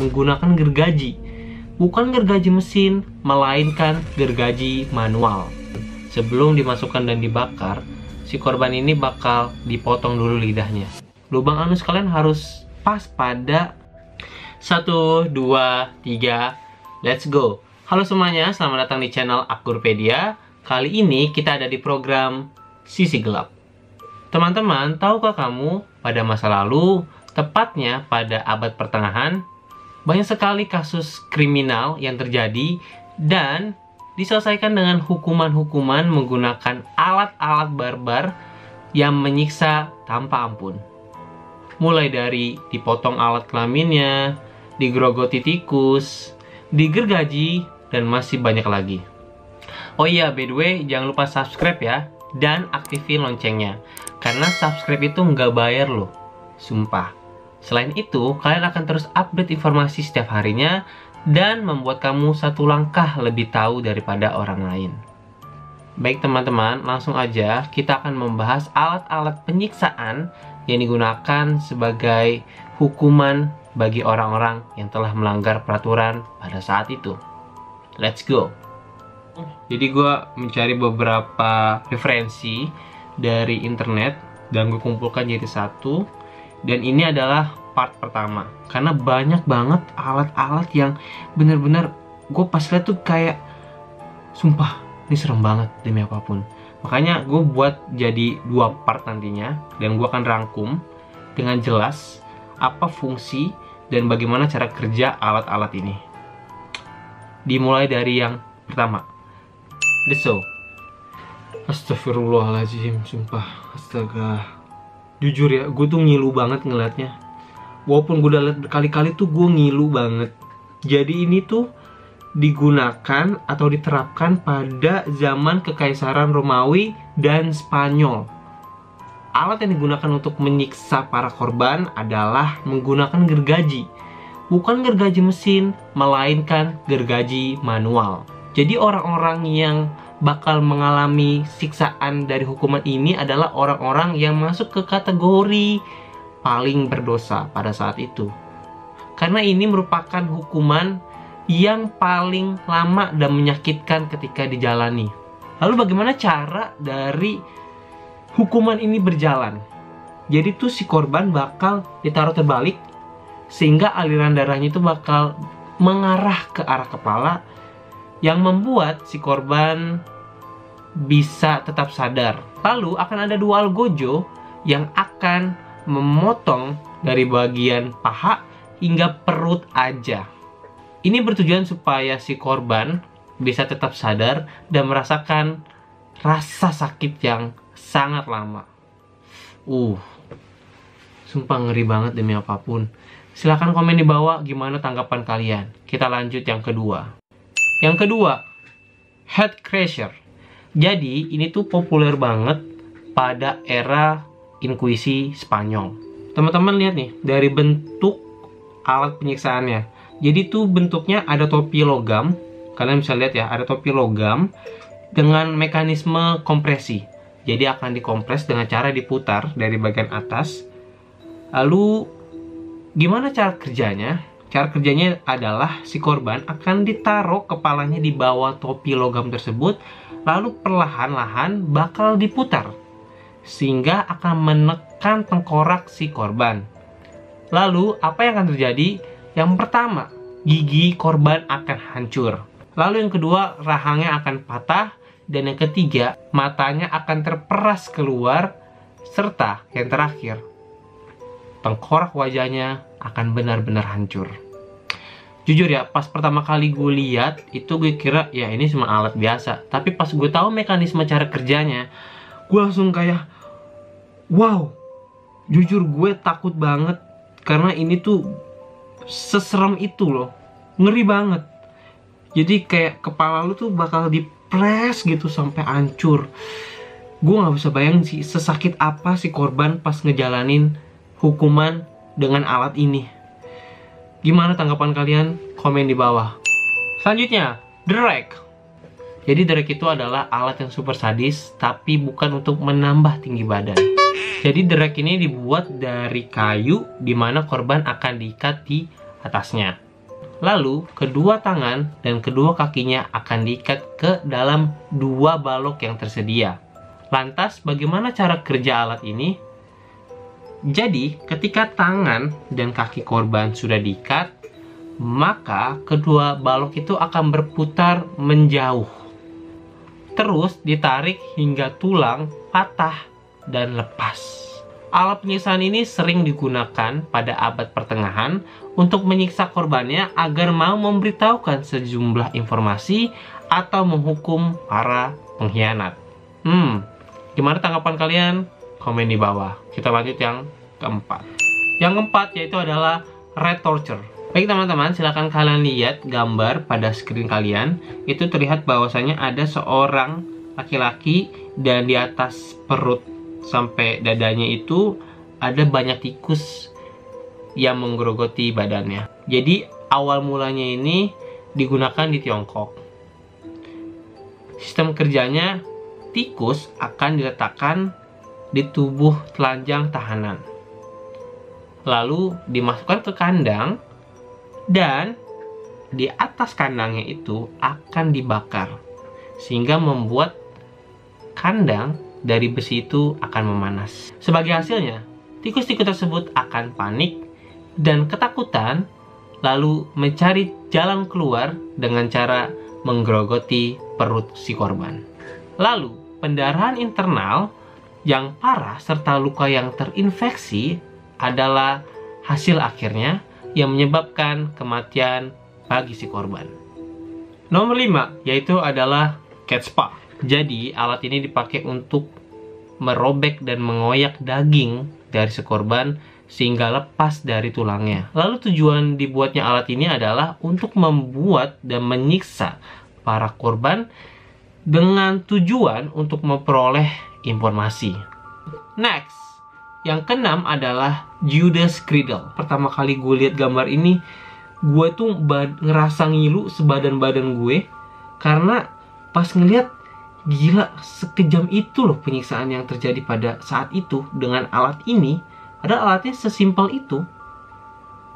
menggunakan gergaji. Bukan gergaji mesin, melainkan gergaji manual. Sebelum dimasukkan dan dibakar, si korban ini bakal dipotong dulu lidahnya. Lubang anus kalian harus pas pada 1, 2, 3, let's go. Halo semuanya, selamat datang di channel Akurpedia. Kali ini kita ada di program Sisi Gelap. Teman-teman, tahukah kamu pada masa lalu, tepatnya pada abad pertengahan, banyak sekali kasus kriminal yang terjadi dan diselesaikan dengan hukuman-hukuman menggunakan alat-alat barbar yang menyiksa tanpa ampun. Mulai dari dipotong alat kelaminnya, digerogoti tikus, digergaji, dan masih banyak lagi. Oh iya, by the way, jangan lupa subscribe ya, dan aktifin loncengnya. Karena subscribe itu nggak bayar loh, sumpah. Selain itu, kalian akan terus update informasi setiap harinya dan membuat kamu satu langkah lebih tahu daripada orang lain. Baik teman-teman, langsung aja kita akan membahas alat-alat penyiksaan yang digunakan sebagai hukuman bagi orang-orang yang telah melanggar peraturan pada saat itu. Let's go! Jadi gue mencari beberapa referensi dari internet dan gue kumpulkan jadi satu. Dan ini adalah part pertama, karena banyak banget alat-alat yang bener-bener gue pas lihat tuh kayak sumpah, ini serem banget demi apapun. Makanya gue buat jadi 2 part nantinya, dan gue akan rangkum dengan jelas apa fungsi dan bagaimana cara kerja alat-alat ini. Dimulai dari yang pertama, the saw. Astagfirullahaladzim, sumpah, astaga. Jujur ya, gue tuh ngilu banget ngeliatnya. Walaupun gue udah liat berkali-kali tuh gue ngilu banget. Jadi ini tuh digunakan atau diterapkan pada zaman Kekaisaran Romawi dan Spanyol. Alat yang digunakan untuk menyiksa para korban adalah menggunakan gergaji. Bukan gergaji mesin, melainkan gergaji manual. Jadi orang-orang yang bakal mengalami siksaan dari hukuman ini adalah orang-orang yang masuk ke kategori paling berdosa pada saat itu. Karena ini merupakan hukuman yang paling lama dan menyakitkan ketika dijalani. Lalu bagaimana cara dari hukuman ini berjalan? Jadi tuh si korban bakal ditaruh terbalik sehingga aliran darahnya itu bakal mengarah ke arah kepala, yang membuat si korban bisa tetap sadar. Lalu akan ada 2 algojo yang akan memotong dari bagian paha hingga perut aja. Ini bertujuan supaya si korban bisa tetap sadar dan merasakan rasa sakit yang sangat lama. Sumpah ngeri banget demi apapun. Silahkan komen di bawah gimana tanggapan kalian. Kita lanjut yang kedua. Yang kedua, head crusher. Jadi ini tuh populer banget pada era Inkuisi Spanyol. Teman-teman lihat nih dari bentuk alat penyiksaannya. Jadi tuh bentuknya ada topi logam. Kalian bisa lihat ya, ada topi logam dengan mekanisme kompresi. Jadi akan dikompres dengan cara diputar dari bagian atas. Lalu gimana cara kerjanya? Cara kerjanya adalah si korban akan ditaruh kepalanya di bawah topi logam tersebut, lalu perlahan-lahan bakal diputar sehingga akan menekan tengkorak si korban. Lalu apa yang akan terjadi? Yang pertama, gigi korban akan hancur. Lalu yang kedua, rahangnya akan patah. Dan yang ketiga, matanya akan terperas keluar. Serta yang terakhir, tengkorak wajahnya akan benar-benar hancur. Jujur ya, pas pertama kali gue lihat itu gue kira ya ini cuma alat biasa. Tapi pas gue tahu mekanisme cara kerjanya, gue langsung kayak wow. Jujur gue takut banget karena ini tuh seserem itu loh, ngeri banget. Jadi kayak kepala lu tuh bakal dipres gitu sampai hancur. Gue nggak bisa bayangin sih sesakit apa si korban pas ngejalanin hukuman dengan alat ini. Gimana tanggapan kalian? Komen di bawah. Selanjutnya, drag. Jadi drag itu adalah alat yang super sadis, tapi bukan untuk menambah tinggi badan. Jadi drag ini dibuat dari kayu, di mana korban akan diikat di atasnya. Lalu, kedua tangan dan kedua kakinya akan diikat ke dalam 2 balok yang tersedia. Lantas, bagaimana cara kerja alat ini? Jadi, ketika tangan dan kaki korban sudah diikat, maka kedua balok itu akan berputar menjauh. Terus ditarik hingga tulang patah dan lepas. Alat penyiksaan ini sering digunakan pada abad pertengahan untuk menyiksa korbannya agar mau memberitahukan sejumlah informasi atau menghukum para pengkhianat. Gimana tanggapan kalian? Komen di bawah. Kita lanjut yang keempat. Yang keempat yaitu adalah red torture. Baik teman-teman, silakan kalian lihat gambar pada screen kalian. Itu terlihat bahwasanya ada seorang laki-laki dan di atas perut sampai dadanya itu ada banyak tikus yang menggerogoti badannya. Jadi awal mulanya ini digunakan di Tiongkok. Sistem kerjanya, tikus akan diletakkan di tubuh telanjang tahanan, lalu dimasukkan ke kandang, dan di atas kandangnya itu akan dibakar sehingga membuat kandang dari besi itu akan memanas. Sebagai hasilnya, tikus-tikus tersebut akan panik dan ketakutan, lalu mencari jalan keluar dengan cara menggerogoti perut si korban. Lalu, pendarahan internal yang parah serta luka yang terinfeksi adalah hasil akhirnya yang menyebabkan kematian bagi si korban. Nomor 5 yaitu adalah cat spa. Jadi alat ini dipakai untuk merobek dan mengoyak daging dari si korban sehingga lepas dari tulangnya. Lalu tujuan dibuatnya alat ini adalah untuk membuat dan menyiksa para korban dengan tujuan untuk memperoleh informasi. Next, yang keenam adalah Judas Cradle. Pertama kali gue lihat gambar ini, gue tuh ngerasa ngilu sebadan-badan gue. Karena pas ngeliat, gila, sekejam itu loh penyiksaan yang terjadi pada saat itu dengan alat ini. Ada alatnya sesimpel itu.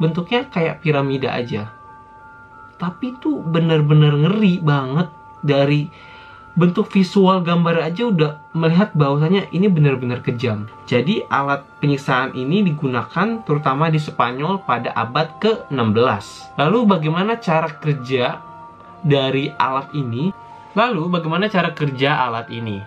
Bentuknya kayak piramida aja. Tapi tuh bener-bener ngeri banget. Dari bentuk visual gambar aja udah melihat bahwasanya ini benar-benar kejam. Jadi alat penyiksaan ini digunakan terutama di Spanyol pada abad ke-16. Lalu bagaimana cara kerja dari alat ini?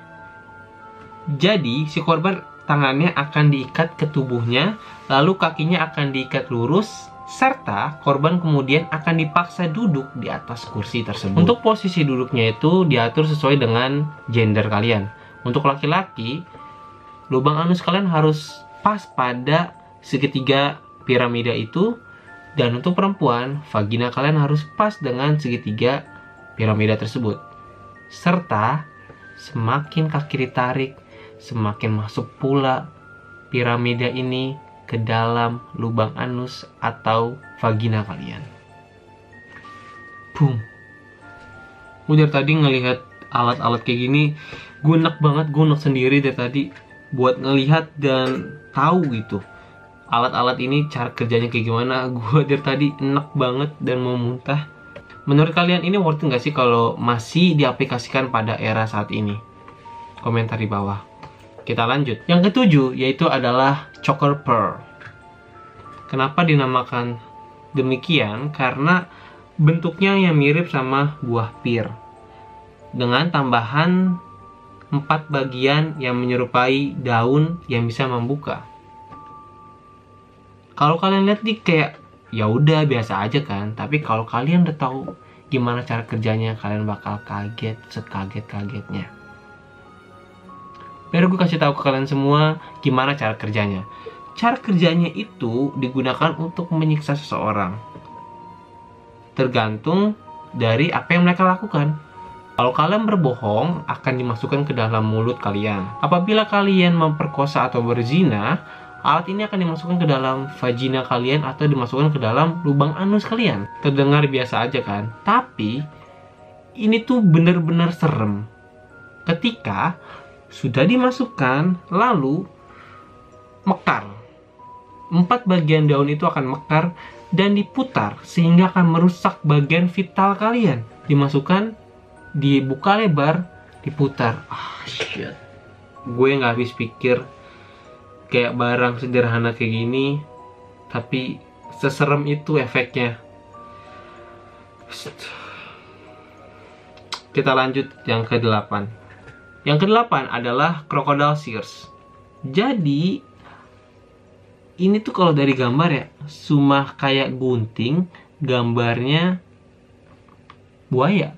Jadi si korban tangannya akan diikat ke tubuhnya, lalu kakinya akan diikat lurus, serta korban kemudian akan dipaksa duduk di atas kursi tersebut. Untuk posisi duduknya itu diatur sesuai dengan gender kalian. Untuk laki-laki, lubang anus kalian harus pas pada segitiga piramida itu. Dan untuk perempuan, vagina kalian harus pas dengan segitiga piramida tersebut. Serta semakin kaki ditarik, semakin masuk pula piramida ini ke dalam lubang anus atau vagina kalian. Boom. Gue dari tadi ngelihat alat-alat kayak gini, gue enak banget, gue enak sendiri dari tadi buat ngelihat dan tahu gitu. Alat-alat ini cara kerjanya kayak gimana, gue dari tadi enak banget dan mau muntah. Menurut kalian ini worth it nggak sih kalau masih diaplikasikan pada era saat ini? Komentar di bawah. Kita lanjut. Yang ketujuh yaitu adalah choker pearl. Kenapa dinamakan demikian? Karena bentuknya yang mirip sama buah pir. Dengan tambahan 4 bagian yang menyerupai daun yang bisa membuka. Kalau kalian lihat nih kayak ya udah biasa aja kan. Tapi kalau kalian udah tahu gimana cara kerjanya, kalian bakal kaget sekaget-kagetnya. Biar gue kasih tahu ke kalian semua gimana cara kerjanya. Cara kerjanya itu digunakan untuk menyiksa seseorang. Tergantung dari apa yang mereka lakukan. Kalau kalian berbohong, akan dimasukkan ke dalam mulut kalian. Apabila kalian memperkosa atau berzina, alat ini akan dimasukkan ke dalam vagina kalian atau dimasukkan ke dalam lubang anus kalian. Terdengar biasa aja kan? Tapi ini tuh bener-bener serem. Ketika sudah dimasukkan, lalu mekar. 4 bagian daun itu akan mekar dan diputar sehingga akan merusak bagian vital kalian. Dimasukkan, dibuka lebar, diputar. Shit. Gue nggak habis pikir, kayak barang sederhana kayak gini, tapi seserem itu efeknya. Kita lanjut yang ke-8. Yang ke-8 adalah crocodile shears. Jadi ini tuh kalau dari gambar ya, cuma kayak gunting, gambarnya buaya.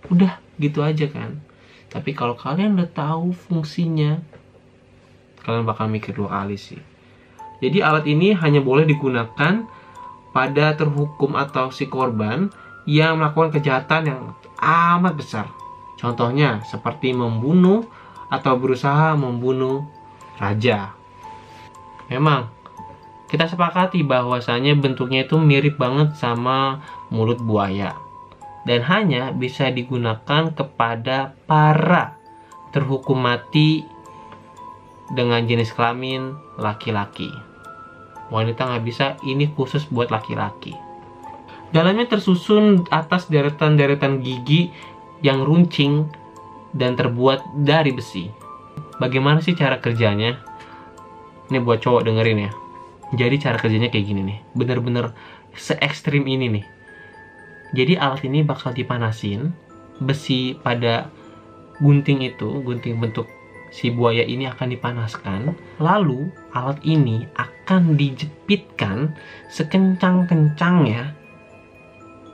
Udah gitu aja kan. Tapi kalau kalian udah tahu fungsinya, kalian bakal mikir 2 kali sih. Jadi alat ini hanya boleh digunakan pada terhukum atau si korban yang melakukan kejahatan yang amat besar. Contohnya seperti membunuh atau berusaha membunuh raja. Memang kita sepakati bahwasanya bentuknya itu mirip banget sama mulut buaya dan hanya bisa digunakan kepada para terhukum mati dengan jenis kelamin laki-laki. Wanita nggak bisa, ini khusus buat laki-laki. Dalamnya tersusun atas deretan-deretan gigi yang runcing dan terbuat dari besi. Bagaimana sih cara kerjanya? Ini buat cowok dengerin ya. Jadi cara kerjanya kayak gini nih. Bener-bener se-ekstrim ini nih. Jadi alat ini bakal dipanasin. Besi pada gunting itu, gunting bentuk si buaya ini akan dipanaskan. Lalu alat ini akan dijepitkan sekencang-kencangnya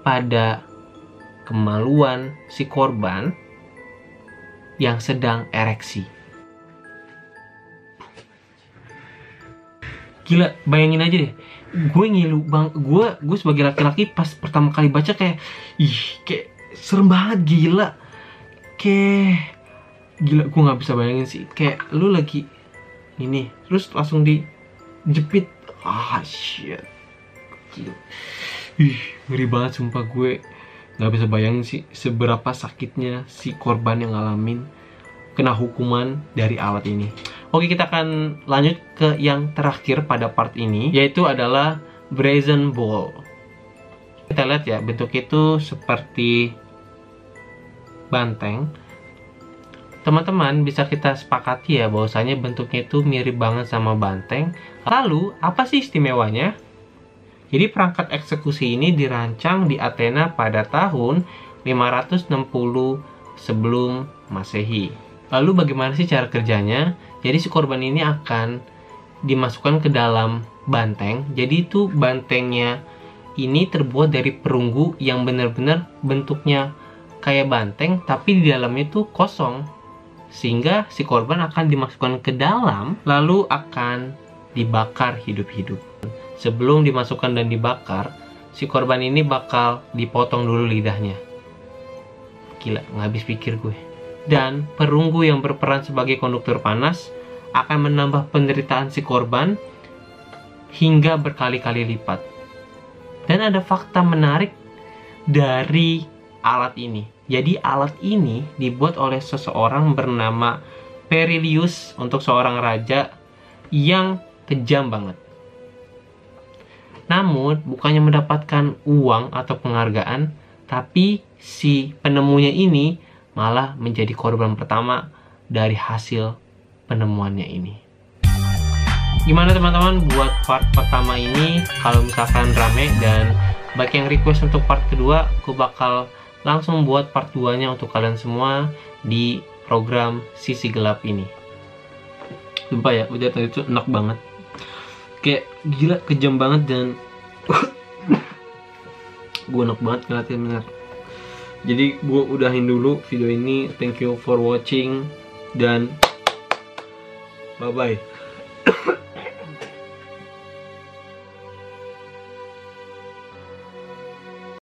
pada kemaluan si korban yang sedang ereksi. Gila, bayangin aja deh. Gue ngilu bang, gue sebagai laki-laki pas pertama kali baca kayak serem banget, gila. Gila, gue nggak bisa bayangin sih. Kayak lu lagi ini, terus langsung dijepit. Shit. Gila. Ngeri banget sumpah, gue nggak bisa bayangin sih seberapa sakitnya si korban yang ngalamin kena hukuman dari alat ini. Oke, kita akan lanjut ke yang terakhir pada part ini, yaitu adalah brazen ball. Kita lihat ya, bentuk itu seperti banteng. Teman-teman bisa kita sepakati ya bahwasanya bentuknya itu mirip banget sama banteng. Lalu apa sih istimewanya? Jadi perangkat eksekusi ini dirancang di Athena pada tahun 560 sebelum Masehi. Lalu bagaimana sih cara kerjanya? Jadi si korban ini akan dimasukkan ke dalam banteng. Jadi itu bantengnya ini terbuat dari perunggu yang benar-benar bentuknya kayak banteng, tapi di dalamnya itu kosong. Sehingga si korban akan dimasukkan ke dalam, lalu akan dibakar hidup-hidup. Sebelum dimasukkan dan dibakar, si korban ini bakal dipotong dulu lidahnya. Gila, nggak habis pikir gue. Dan perunggu yang berperan sebagai konduktor panas akan menambah penderitaan si korban hingga berkali-kali lipat. Dan ada fakta menarik dari alat ini. Jadi alat ini dibuat oleh seseorang bernama Perilius untuk seorang raja yang kejam banget. Namun bukannya mendapatkan uang atau penghargaan, tapi si penemunya ini malah menjadi korban pertama dari hasil penemuannya ini. Gimana teman-teman buat part pertama ini? Kalau misalkan rame dan bagi yang request untuk part kedua, aku bakal langsung buat part 2-nya untuk kalian semua di program Sisi Gelap ini. Sumpah ya, udah tadi itu enak banget. Kayak gila, kejam banget dan gue enak banget ngeliatin, bener. Jadi gue udahin dulu video ini. Thank you for watching dan bye bye.